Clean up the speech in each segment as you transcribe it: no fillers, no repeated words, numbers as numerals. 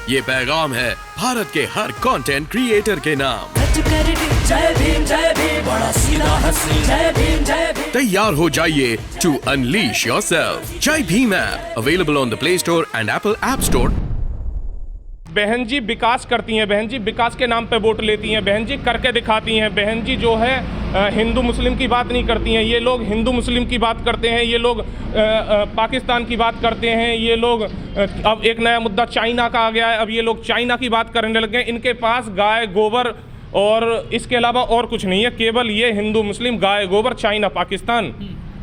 ये पैगाम है भारत के हर कंटेंट क्रिएटर के नाम। जय भीम बड़ा सीधा हंसी, जय भीम। तैयार हो जाइए to unleash yourself. Jai Bhim app available on the Play Store and Apple App Store. बहन जी विकास करती हैं, बहन जी विकास के नाम पे वोट लेती हैं, बहन जी करके दिखाती हैं। बहन जी जो है हिंदू मुस्लिम की बात नहीं करती हैं। ये लोग हिंदू मुस्लिम की बात करते हैं, ये लोग पाकिस्तान की बात करते हैं, ये लोग अब एक नया मुद्दा चाइना का आ गया है, अब ये लोग चाइना की बात करने लगे हैं। इनके पास गाय गोबर और इसके अलावा और कुछ नहीं है, केवल ये हिंदू मुस्लिम, गाय गोबर, चाइना, पाकिस्तान,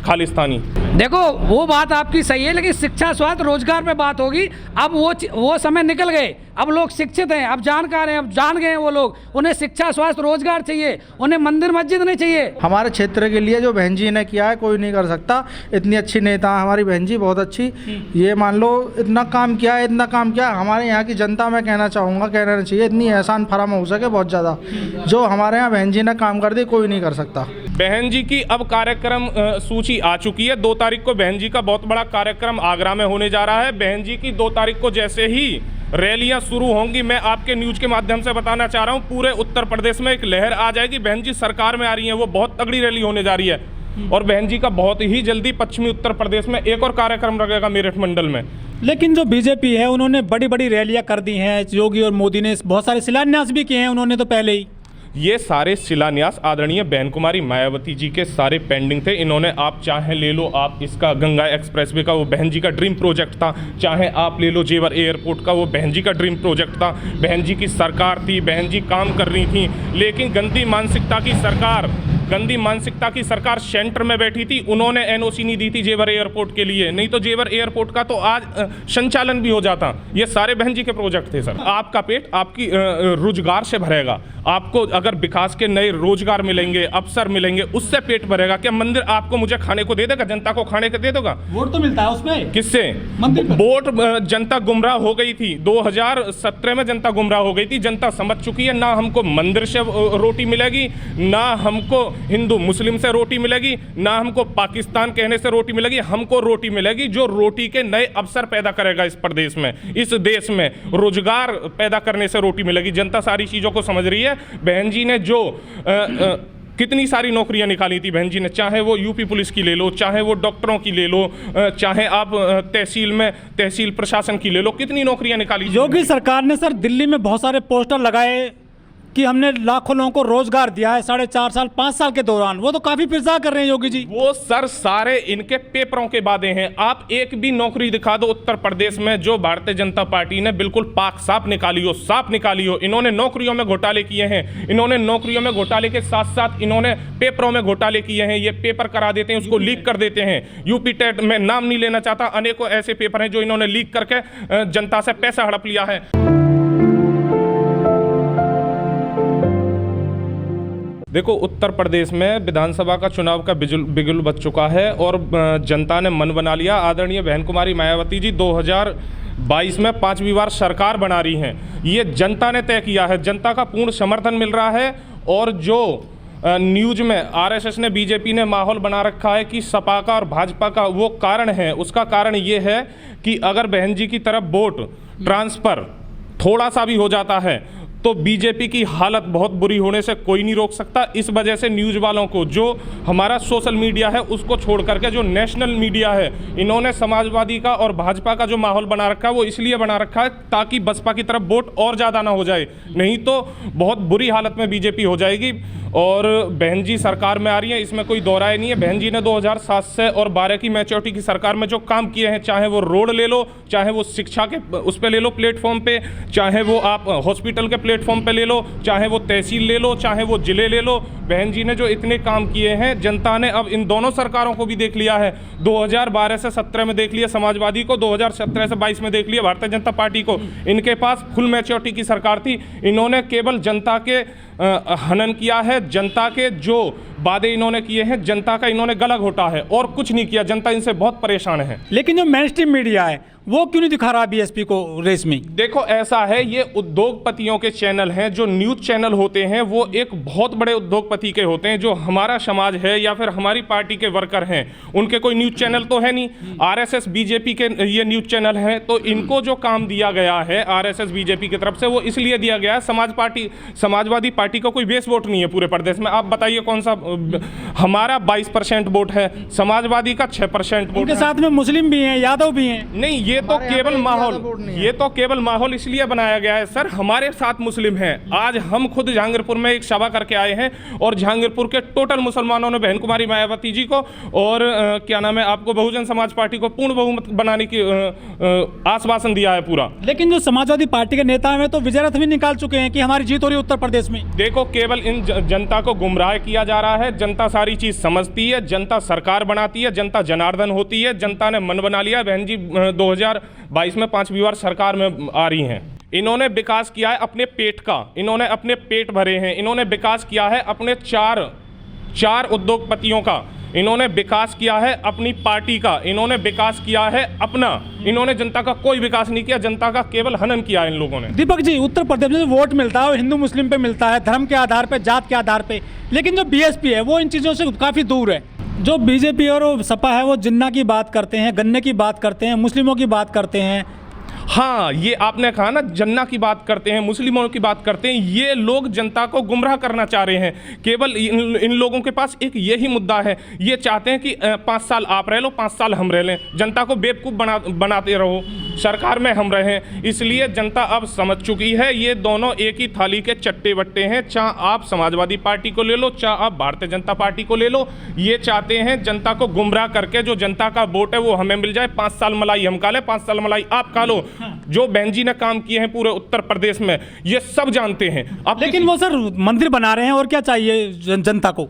खालिस्तानी। देखो वो बात आपकी सही है, लेकिन शिक्षा स्वास्थ्य रोजगार पे बात होगी। अब वो समय निकल गए, अब लोग शिक्षित हैं, अब जानकार हैं, अब जान गए हैं वो लोग। उन्हें शिक्षा स्वास्थ्य रोजगार चाहिए, उन्हें मंदिर मस्जिद नहीं चाहिए। हमारे क्षेत्र के लिए जो बहन जी ने किया है कोई नहीं कर सकता। इतनी अच्छी नेता हमारी बहन जी, बहुत अच्छी। ये मान लो इतना काम किया है, इतना काम किया। हमारे यहाँ की जनता में कहना चाहूँगा, कहना चाहिए इतनी एहसान फराम हो सके बहुत ज़्यादा। जो हमारे यहाँ बहन जी ने काम कर दी कोई नहीं कर सकता। बहन जी की अब कार्यक्रम सूची आ चुकी है। 2 तारीख को बहन जी का बहुत बड़ा कार्यक्रम आगरा में होने जा रहा है। बहन जी की 2 तारीख को जैसे ही रैलियां शुरू होंगी, मैं आपके न्यूज के माध्यम से बताना चाह रहा हूं, पूरे उत्तर प्रदेश में एक लहर आ जाएगी। बहन जी सरकार में आ रही हैं, वो बहुत तगड़ी रैली होने जा रही है। और बहन जी का बहुत ही जल्दी पश्चिमी उत्तर प्रदेश में एक और कार्यक्रम लगेगा मेरठ मंडल में। लेकिन जो बीजेपी है उन्होंने बड़ी बड़ी रैलियां कर दी हैं। योगी और मोदी ने बहुत सारे शिलान्यास भी किए हैं उन्होंने तो पहले ही। ये सारे शिलान्यास आदरणीय बहन कुमारी मायावती जी के सारे पेंडिंग थे। इन्होंने, आप चाहे ले लो आप इसका गंगा एक्सप्रेसवे का, वो बहन जी का ड्रीम प्रोजेक्ट था। चाहे आप ले लो जेवर एयरपोर्ट का, वो बहन जी का ड्रीम प्रोजेक्ट था। बहन जी की सरकार थी, बहन जी काम कर रही थी। लेकिन गंदी मानसिकता की सरकार सेंटर में बैठी थी। उन्होंने एनओसी नहीं दी थी जेवर एयरपोर्ट के लिए, नहीं तो जेवर एयरपोर्ट का तो आज संचालन भी हो जाता। ये सारे बहन जी के प्रोजेक्ट थे सर। आपका पेट आपकी रोजगार से भरेगा। आपको अगर विकास के नए रोजगार मिलेंगे, अवसर मिलेंगे, उससे पेट भरेगा। क्या मंदिर आपको मुझे खाने को दे देगा? जनता को खाने को दे देगा? वोट तो मिलता है उसमें। किससे? वोट जनता गुमराह हो गई थी। 2017 में जनता गुमराह हो गई थी। जनता समझ चुकी है, ना हमको मंदिर से रोटी मिलेगी, ना हमको हिंदू मुस्लिम से रोटी मिलेगी, ना हमको पाकिस्तान कहने से रोटी मिलेगी। हमको रोटी मिलेगी जो रोटी के नए अवसर पैदा करेगा इस प्रदेश में, इस देश में रोजगार पैदा करने से रोटी मिलेगी। जनता सारी चीजों को समझ रही है। बहन जी ने जो कितनी सारी नौकरियां निकाली थी बहन जी ने, चाहे वो यूपी पुलिस की ले लो, चाहे वो डॉक्टरों की ले लो, चाहे आप तहसील प्रशासन की ले लो, कितनी नौकरियां निकाली। योगी सरकार ने सर दिल्ली में बहुत सारे पोस्टर लगाए कि हमने लाखों लोगों को रोजगार दिया है 4.5 साल 5 साल के दौरान। वो तो काफी प्रचार कर रहे हैं योगी जी। वो सर सारे इनके पेपरों के वादे हैं। आप एक भी नौकरी दिखा दो उत्तर प्रदेश में जो भारतीय जनता पार्टी ने बिल्कुल पाक साफ निकाली हो। इन्होंने नौकरियों में घोटाले किए हैं। इन्होंने नौकरियों में घोटाले के साथ साथ इन्होंने पेपरों में घोटाले किए हैं। ये पेपर करा देते हैं, उसको लीक कर देते हैं। यूपी टेट में नाम नहीं लेना चाहता, अनेकों ऐसे पेपर हैं जो इन्होंने लीक करके जनता से पैसा हड़प लिया है। देखो, उत्तर प्रदेश में विधानसभा का चुनाव का बिगुल बज चुका है और जनता ने मन बना लिया। आदरणीय बहन कुमारी मायावती जी 2022 में 5वीं बार सरकार बना रही हैं। ये जनता ने तय किया है, जनता का पूर्ण समर्थन मिल रहा है। और जो न्यूज में आरएसएस ने, बीजेपी ने माहौल बना रखा है कि सपा का और भाजपा का वो कारण है, उसका कारण ये है कि अगर बहन जी की तरफ वोट ट्रांसफर थोड़ा सा भी हो जाता है तो बीजेपी की हालत बहुत बुरी होने से कोई नहीं रोक सकता। इस वजह से न्यूज़ वालों को, जो हमारा सोशल मीडिया है उसको छोड़ करके जो नेशनल मीडिया है, इन्होंने समाजवादी का और भाजपा का जो माहौल बना रखा है वो इसलिए बना रखा है ताकि बसपा की तरफ वोट और ज़्यादा ना हो जाए, नहीं तो बहुत बुरी हालत में बीजेपी हो जाएगी। और बहन जी सरकार में आ रही है, इसमें कोई दो राय नहीं है। बहन जी ने 2007 से और 12 की मैच्योरिटी की सरकार में जो काम किए हैं, चाहे वो रोड ले लो, चाहे वो शिक्षा के उस पर ले लो प्लेटफॉर्म पे, चाहे वो आप हॉस्पिटल के प्लेटफॉर्म पे ले लो, चाहे वो तहसील ले लो, चाहे वो जिले ले लो, बहन जी ने जो इतने काम किए हैं, जनता ने अब इन दोनों सरकारों को भी देख लिया है। 2012 से 17 में देख लिया समाजवादी को, 2017 से 22 में देख लिया भारतीय जनता पार्टी को। इनके पास फुल मैच्योरिटी की सरकार थी। इन्होंने केवल जनता के हनन किया है, जनता के जो वादे इन्होंने किए हैं, जनता का इन्होंने गला घोटा है और कुछ नहीं किया। जनता इनसे बहुत परेशान है। लेकिन जो मेन स्ट्रीम मीडिया है वो क्यों नहीं दिखा रहा बीएसपी को रेस में? देखो ऐसा है, ये उद्योगपतियों के चैनल हैं। जो न्यूज़ चैनल होते हैं वो एक बहुत बड़े उद्योगपति के होते हैं। जो हमारा समाज है या फिर हमारी पार्टी के वर्कर हैं, उनके कोई न्यूज़ चैनल तो है नहीं। आरएसएस बीजेपी के ये न्यूज़ चैनल हैं, तो इनको जो काम दिया गया है आरएसएस बीजेपी की तरफ से, वो इसलिए दिया गया है। समाजवादी पार्टी का कोई बेस वोट नहीं है पूरे प्रदेश में। आप बताइए कौन सा? हमारा 22% वोट है, समाजवादी का 6% वोट। उनके साथ में मुस्लिम भी हैं, यादव भी हैं। नहीं, ये तो केवल माहौल इसलिए बनाया गया है सर। हमारे साथ मुस्लिम हैं। आज हम खुद जहांगीरपुर में एक सभा करके आए हैं और जहांगीरपुर के टोटल मुसलमानों ने बहन कुमारी मायावती जी को और क्या नाम है आपको, बहुजन समाज पार्टी को पूर्ण बहुमत बनाने की आश्वासन दिया है पूरा। लेकिन जो समाजवादी पार्टी के नेता हैं तो विजय रथ भी निकाल चुके हैं कि हमारी जीत हो रही है उत्तर प्रदेश में। देखो, केवल इन जनता को गुमराह किया जा रहा है। जनता सारी चीज समझती है, जनता सरकार बनाती है, जनता जनार्दन होती है। जनता ने मन बना लिया। बहन जी 2022 में 5वीं बार सरकार में आ रही हैं। इन्होंने विकास किया है अपने पेट का, इन्होंने अपने पेट भरे हैं। इन्होंने विकास किया है अपने चार उद्योगपतियों का, इन्होंने विकास किया है अपनी पार्टी का, इन्होंने विकास किया है अपना। इन्होंने जनता का कोई विकास नहीं किया, जनता का केवल हनन किया इन लोगों ने। दीपक जी, उत्तर प्रदेश में वोट मिलता है वो हिंदू मुस्लिम पे मिलता है, धर्म के आधार पे, जात के आधार पे। लेकिन जो बीएसपी है वो इन चीज़ों से काफ़ी दूर है। जो बीजेपी और सपा है वो जिन्ना की बात करते हैं, गन्ने की बात करते हैं, मुस्लिमों की बात करते हैं। हाँ, ये आपने कहा ना, जन्ना की बात करते हैं, मुस्लिमों की बात करते हैं। ये लोग जनता को गुमराह करना चाह रहे हैं। केवल इन लोगों के पास एक यही मुद्दा है। ये चाहते हैं कि 5 साल आप रह लो, 5 साल हम रह लें, जनता को बेवकूफ़ बनाते रहो, सरकार में हम रहें। इसलिए जनता अब समझ चुकी है ये दोनों एक ही थाली के चट्टे बट्टे हैं। चाहे आप समाजवादी पार्टी को ले लो, चाहे आप भारतीय जनता पार्टी को ले लो। ये चाहते हैं जनता को गुमराह करके जो जनता का वोट है वो हमें मिल जाए। 5 साल मलाई हम खा लें, 5 साल मलाई आप खा लो। जो बहन जी ने काम किए हैं पूरे उत्तर प्रदेश में, ये सब जानते हैं। अब लेकिन वो सर मंदिर बना रहे हैं, और क्या चाहिए जनता को?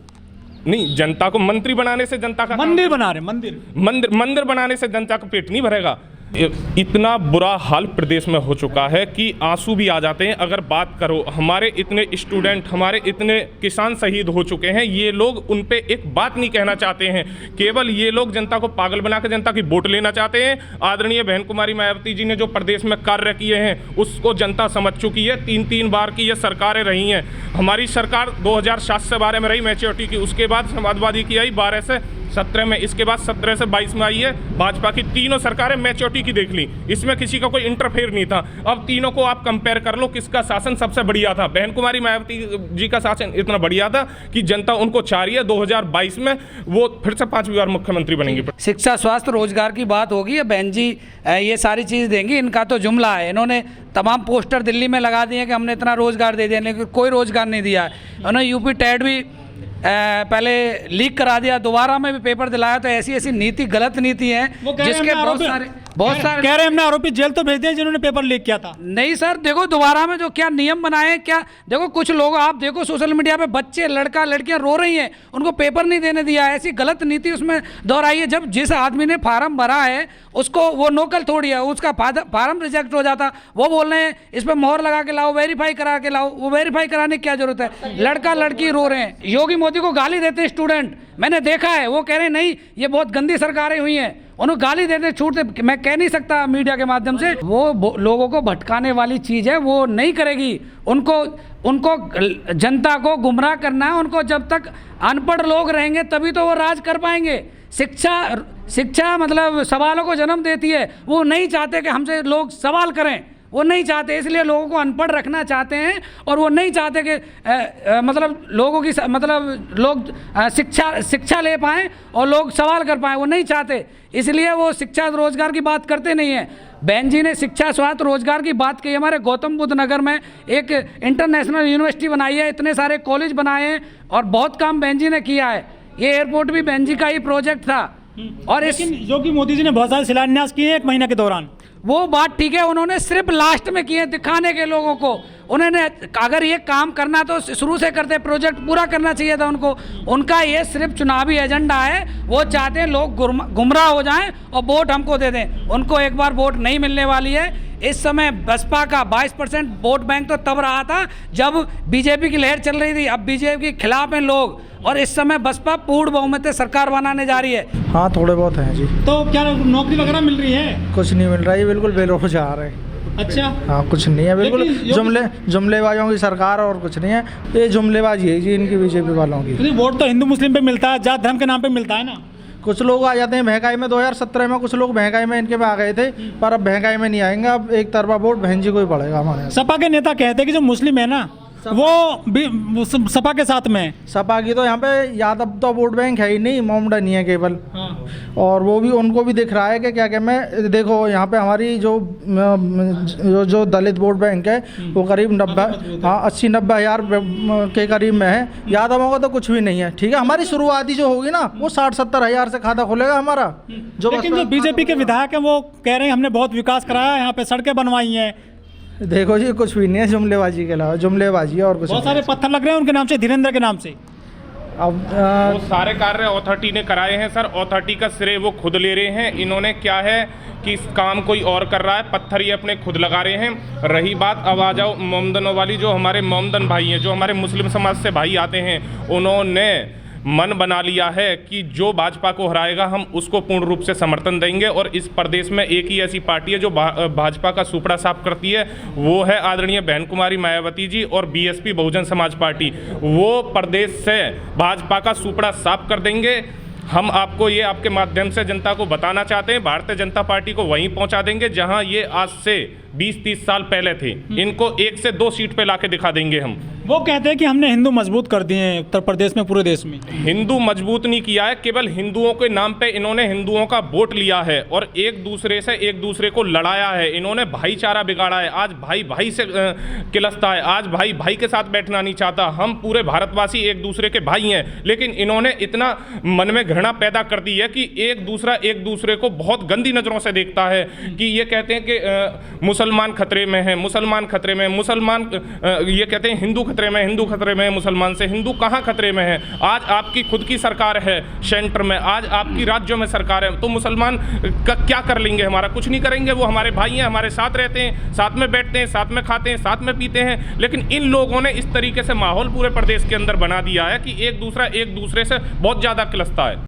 नहीं, जनता को मंत्री बनाने से जनता का मंदिर बना रहे, मंदिर बनाने से जनता का पेट नहीं भरेगा। इतना बुरा हाल प्रदेश में हो चुका है कि आंसू भी आ जाते हैं अगर बात करो। हमारे इतने स्टूडेंट, हमारे इतने किसान शहीद हो चुके हैं। ये लोग उन पे एक बात नहीं कहना चाहते हैं। केवल ये लोग जनता को पागल बना के जनता की वोट लेना चाहते हैं। आदरणीय बहन कुमारी मायावती जी ने जो प्रदेश में कार्य किए हैं उसको जनता समझ चुकी है। 3 बार की ये सरकारें रही हैं। हमारी सरकार 2007 से 12 में रही मैच्योरिटी की, उसके बाद समाजवादी की आई 12 से 17 में, इसके बाद 17 से 22 में आई है भाजपा की। तीनों सरकारें मैच्योरिटी की देख ली, इसमें किसी का कोई इंटरफेयर नहीं था। अब तीनों को आप कंपेयर कर लो, किसका शासन सबसे बढ़िया था। बहन कुमारी मायावती जी का शासन इतना बढ़िया था कि जनता उनको चाह रही है 2022 में वो फिर से 5वीं बार मुख्यमंत्री बनेंगे। शिक्षा, स्वास्थ्य, रोजगार की बात होगी, बहन जी ये सारी चीज़ देंगी। इनका तो जुमला है। इन्होंने तमाम पोस्टर दिल्ली में लगा दिए कि हमने इतना रोजगार दे दिया, लेकिन कोई रोजगार नहीं दिया है। उन्होंने यूपी टेट भी पहले लीक करा दिया, दोबारा में भी पेपर दिलाया। तो ऐसी नीति, गलत नीति है जिसके बहुत सारे कह रहे हैं हमने आरोपी जेल तो भेज दिए जिन्होंने पेपर लीक किया था। नहीं सर, देखो दोबारा में जो क्या नियम बनाए, क्या देखो कुछ लोग, आप देखो सोशल मीडिया पे बच्चे, लड़का लड़कियां रो रही हैं, उनको पेपर नहीं देने दिया। ऐसी गलत नीति उसमें दोहराई है। जब जिस आदमी ने फार्म भरा है उसको वो नोकल थोड़ी है, उसका फार्म रिजेक्ट हो जाता, वो बोल रहे हैं इस पर मोहर लगा के लाओ, वेरीफाई करा के लाओ। वो वेरीफाई कराने की क्या जरूरत है? लड़का लड़की रो रहे हैं, योगी मोदी को गाली देते हैं स्टूडेंट, मैंने देखा है। वो कह रहे हैं नहीं ये बहुत गंदी सरकारें हुई हैं, उन्हें गाली देते छूटते। मैं कह नहीं सकता मीडिया के माध्यम से, वो लोगों को भटकाने वाली चीज़ है, वो नहीं करेगी। उनको जनता को गुमराह करना है। उनको जब तक अनपढ़ लोग रहेंगे तभी तो वो राज कर पाएंगे। शिक्षा मतलब सवालों को जन्म देती है। वो नहीं चाहते कि हमसे लोग सवाल करें, वो नहीं चाहते, इसलिए लोगों को अनपढ़ रखना चाहते हैं। और वो नहीं चाहते कि मतलब लोगों की लोग शिक्षा ले पाएँ और लोग सवाल कर पाएँ, वो नहीं चाहते। इसलिए वो शिक्षा रोजगार की बात करते नहीं हैं। बहन जी ने शिक्षा, स्वास्थ्य, रोजगार की बात की। हमारे गौतम बुद्ध नगर में एक इंटरनेशनल यूनिवर्सिटी बनाई है, इतने सारे कॉलेज बनाए हैं और बहुत काम बहन जी ने किया है। ये एयरपोर्ट भी बहन जी का ही प्रोजेक्ट था। और लेकिन योगी मोदी जी ने बहुत सारे शिलान्यास किए हैं 1 महीने के दौरान। वो बात ठीक है, उन्होंने सिर्फ लास्ट में किए दिखाने के लोगों को। उन्होंने अगर ये काम करना तो शुरू से करते, प्रोजेक्ट पूरा करना चाहिए था उनको। उनका ये सिर्फ चुनावी एजेंडा है। वो चाहते हैं लोग गुमराह हो जाएं और वोट हमको दे दें। उनको एक बार वोट नहीं मिलने वाली है। इस समय बसपा का 22% वोट बैंक तो तब रहा था जब बीजेपी की लहर चल रही थी। अब बीजेपी के खिलाफ हैं लोग और इस समय बसपा पूर्ण बहुमत से सरकार बनाने जा रही है। हाँ, थोड़े बहुत हैं जी। तो क्या नौकरी वगैरह मिल रही है? कुछ नहीं मिल रहा है, बिल्कुल बेरोजगार है। अच्छा। हाँ, कुछ नहीं है, बिल्कुल जुमलेबाजों की सरकार और कुछ नहीं है। ये जुमलेबाजी है जी इनकी, बीजेपी वालों की। वोट तो हिंदू मुस्लिम पे मिलता है, जात धर्म के नाम पे मिलता है ना। कुछ लोग आ जाते हैं महंगाई में। 2017 में कुछ लोग महंगाई में इनके में आ गए थे, पर अब महंगाई में नहीं आएंगे। अब एक तरफा वोट बहन जी को ही पड़ेगा हमारे यहाँ। सपा के नेता कहते हैं कि जो मुस्लिम है ना वो सपा के साथ में है। सपा की तो यहाँ पे यादव तो वोट बैंक है ही नहीं, मोमडा नहीं है केवल। हाँ। और वो भी उनको भी दिख रहा है कि क्या मैं देखो यहाँ पे हमारी जो दलित वोट बैंक है वो करीब 80-90 हज़ार के करीब में है। यादवों का तो कुछ भी नहीं है। ठीक है, हमारी शुरुआती जो होगी ना वो 60-70 हज़ार से खाता खुलेगा हमारा। लेकिन जो बीजेपी के विधायक हैं वो कह रहे हैं हमने बहुत विकास कराया है, यहाँ पे सड़कें बनवाई हैं। देखो जी, कुछ भी नहीं है, जुमलेबाजी के अलावा जुमलेबाजी है और कुछ बहुत सारे पत्थर लग रहे हैं उनके नाम से, धीरेन्द्र के नाम से। अब वो सारे कार्य अथॉरिटी ने कराए हैं सर। अथॉरिटी का श्रेय वो खुद ले रहे हैं। इन्होंने क्या है कि इस काम कोई और कर रहा है, पत्थर ये अपने खुद लगा रहे हैं। रही बात, अब आ जाओ मोमदनों वाली। जो हमारे मोमदन भाई हैं, जो हमारे मुस्लिम समाज से भाई आते हैं, उन्होंने मन बना लिया है कि जो भाजपा को हराएगा हम उसको पूर्ण रूप से समर्थन देंगे। और इस प्रदेश में एक ही ऐसी पार्टी है जो भाजपा का सुपड़ा साफ करती है, वो है आदरणीय बहन कुमारी मायावती जी और बीएसपी बहुजन समाज पार्टी। वो प्रदेश से भाजपा का सुपड़ा साफ कर देंगे। हम आपको ये आपके माध्यम से जनता को बताना चाहते हैं, भारतीय जनता पार्टी को वहीं पहुंचा देंगे जहां ये आज से 20-30 साल पहले थे। इनको 1 से 2 सीट पे लाके दिखा देंगे हम। वो कहते हैं कि हमने हिंदू मजबूत कर दिए हैं उत्तर प्रदेश में, पूरे देश में। हिंदू मजबूत नहीं किया है, केवल हिंदुओं के नाम पे इन्होंने हिंदुओं का वोट लिया है और एक दूसरे को लड़ाया है। इन्होंने भाईचारा बिगाड़ा है। आज भाई भाई से किलसता है, आज भाई भाई के साथ बैठना नहीं चाहता। हम पूरे भारतवासी एक दूसरे के भाई हैं, लेकिन इन्होंने इतना मन में घृणा पैदा कर दी है कि एक दूसरे को बहुत गंदी नज़रों से देखता है। कि ये कहते हैं कि मुसलमान खतरे में है, मुसलमान खतरे में, मुसलमान ये कहते हैं हिंदू खतरे में, हिंदू खतरे में, मुसलमान से। हिंदू कहाँ खतरे में है? आज आपकी खुद की सरकार है सेंटर में, आज आपकी राज्यों में सरकार है, तो मुसलमान क्या कर लेंगे? हमारा कुछ नहीं करेंगे। वो हमारे भाई हैं, हमारे साथ रहते हैं, साथ में बैठते हैं, साथ में खाते हैं, साथ में पीते हैं। लेकिन इन लोगों ने इस तरीके से माहौल पूरे प्रदेश के अंदर बना दिया है कि एक दूसरे से बहुत ज़्यादा किलसता है।